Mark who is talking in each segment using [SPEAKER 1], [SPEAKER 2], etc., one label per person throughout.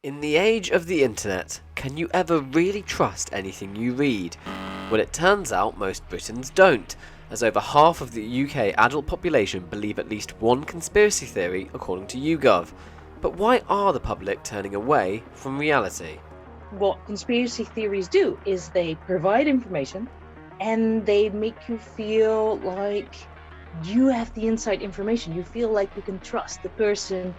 [SPEAKER 1] In the age of the internet, can you ever really trust anything you read? Well, it turns out most Britons don't, as over half of the UK adult population believe at least one conspiracy theory according to YouGov. But why are the public turning away from reality?
[SPEAKER 2] What conspiracy theories do is they provide information and they make you feel like you have the inside information. You feel like you can trust the person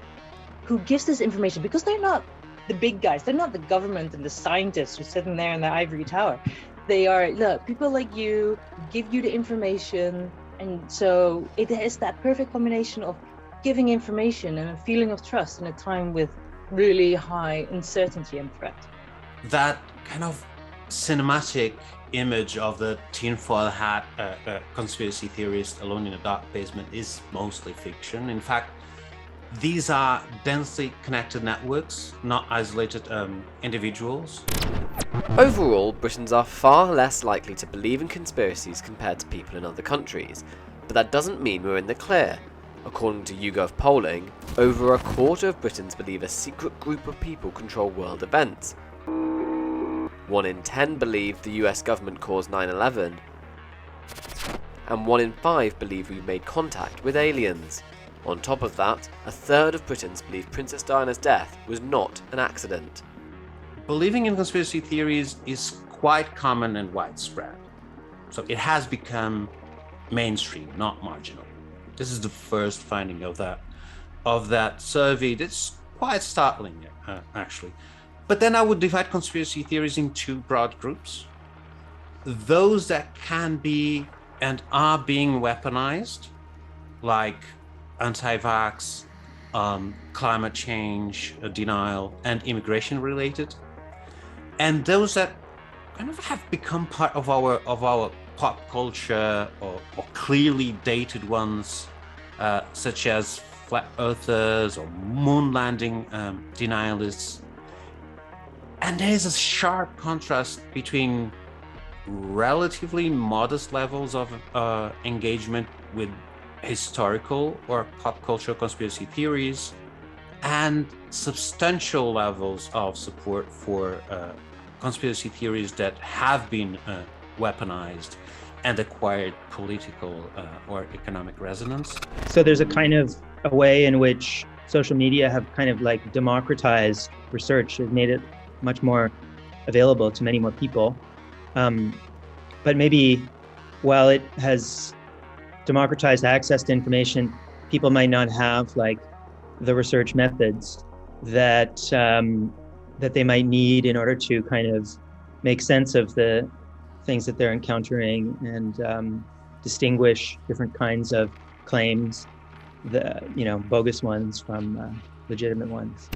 [SPEAKER 2] who gives this information because they're not the big guys. They're not the government and the scientists who's sitting there in the ivory tower. They are, look, people like you give you the information. And so it is that perfect combination of giving information and a feeling of trust in a time with really high uncertainty and threat.
[SPEAKER 3] That kind of cinematic image of the tinfoil hat conspiracy theorist alone in a dark basement is mostly fiction. In fact, these are densely connected networks, not isolated individuals.
[SPEAKER 1] Overall, Britons are far less likely to believe in conspiracies compared to people in other countries, but that doesn't mean we're in the clear. According to YouGov polling, over a quarter of Britons believe a secret group of people control world events. 1 in 10 believe the US government caused 9/11, and 1 in 5 believe we made contact with aliens. On top of that, a third of Britons believe Princess Diana's death was not an accident.
[SPEAKER 3] Believing in conspiracy theories is quite common and widespread, so it has become mainstream, not marginal. This is the first finding of that survey. That's quite startling, actually. But then I would divide conspiracy theories in two broad groups. Those that can be and are being weaponized, like anti-vax, climate change denial, and immigration related. And those that kind of have become part of our pop culture, or clearly dated ones, such as flat earthers or moon landing denialists. And there is a sharp contrast between relatively modest levels of engagement with historical or pop culture conspiracy theories and substantial levels of support for conspiracy theories that have been weaponized and acquired political or economic resonance.
[SPEAKER 4] So there's a way in which social media have kind of like democratized research, has made it much more available to many more people. But maybe while it has democratized access to information, people might not have like the research methods that they might need in order to kind of make sense of the things that they're encountering and distinguish different kinds of claims, bogus ones from legitimate ones.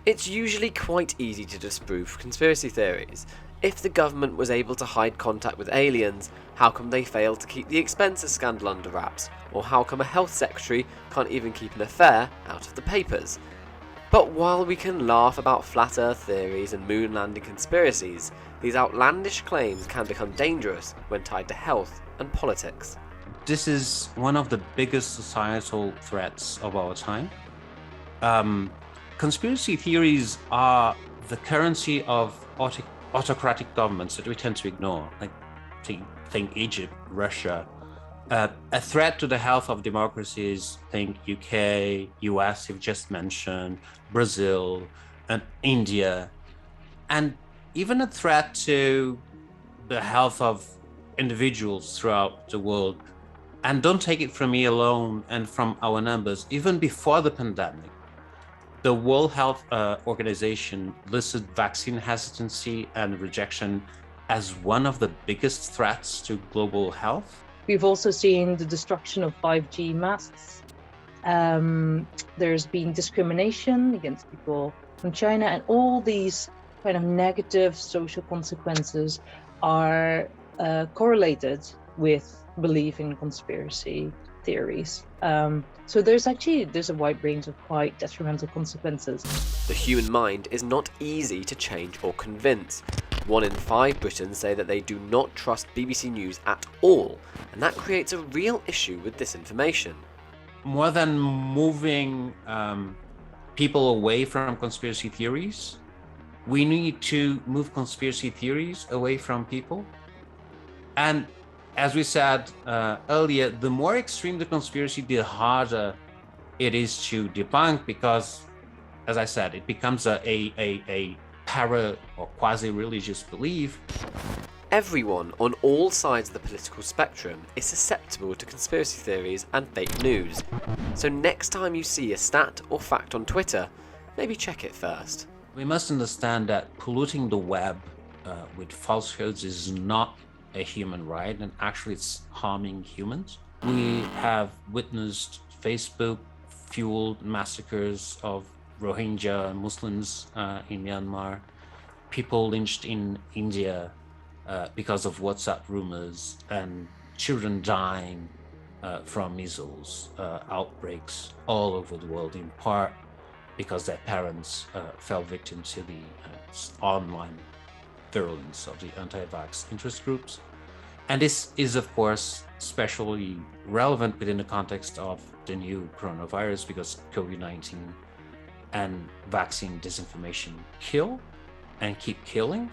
[SPEAKER 1] It's usually quite easy to disprove conspiracy theories. If the government was able to hide contact with aliens, how come they failed to keep the expenses scandal under wraps? Or how come a health secretary can't even keep an affair out of the papers? But while we can laugh about flat earth theories and moon landing conspiracies, these outlandish claims can become dangerous when tied to health and politics.
[SPEAKER 3] This is one of the biggest societal threats of our time. Conspiracy theories are the currency of autocratic governments that we tend to ignore, like think Egypt, Russia. A threat to the health of democracies, think UK, US, you've just mentioned, Brazil, and India. And even a threat to the health of individuals throughout the world. And don't take it from me alone and from our numbers. Even before the pandemic, the World Health Organization listed vaccine hesitancy and rejection as one of the biggest threats to global health.
[SPEAKER 2] We've also seen the destruction of 5G masts. There's been discrimination against people from China, and all these kind of negative social consequences are correlated with belief in conspiracy theories. So there's a wide range of quite detrimental consequences.
[SPEAKER 1] The human mind is not easy to change or convince. 1 in 5 Britons say that they do not trust BBC News at all, and that creates a real issue with disinformation.
[SPEAKER 3] More than moving people away from conspiracy theories. We need to move conspiracy theories away from people. And as we said earlier, the more extreme the conspiracy, the harder it is to debunk, because, as I said, it becomes a para or quasi-religious belief.
[SPEAKER 1] Everyone on all sides of the political spectrum is susceptible to conspiracy theories and fake news. So next time you see a stat or fact on Twitter, maybe check it first.
[SPEAKER 3] We must understand that polluting the web with falsehoods is not a human right, and actually it's harming humans. We have witnessed Facebook fueled massacres of Rohingya Muslims in Myanmar, people lynched in India because of WhatsApp rumors, and children dying from measles outbreaks all over the world, in part because their parents fell victim to the online virulence of the anti-vax interest groups. And this is, of course, especially relevant within the context of the new coronavirus, because COVID-19 and vaccine disinformation kill and keep killing.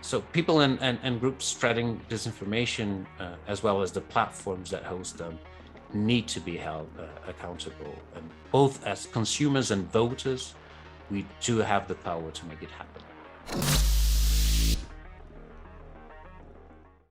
[SPEAKER 3] So people and groups spreading disinformation, as well as the platforms that host them, need to be held accountable. And both as consumers and voters, we do have the power to make it happen.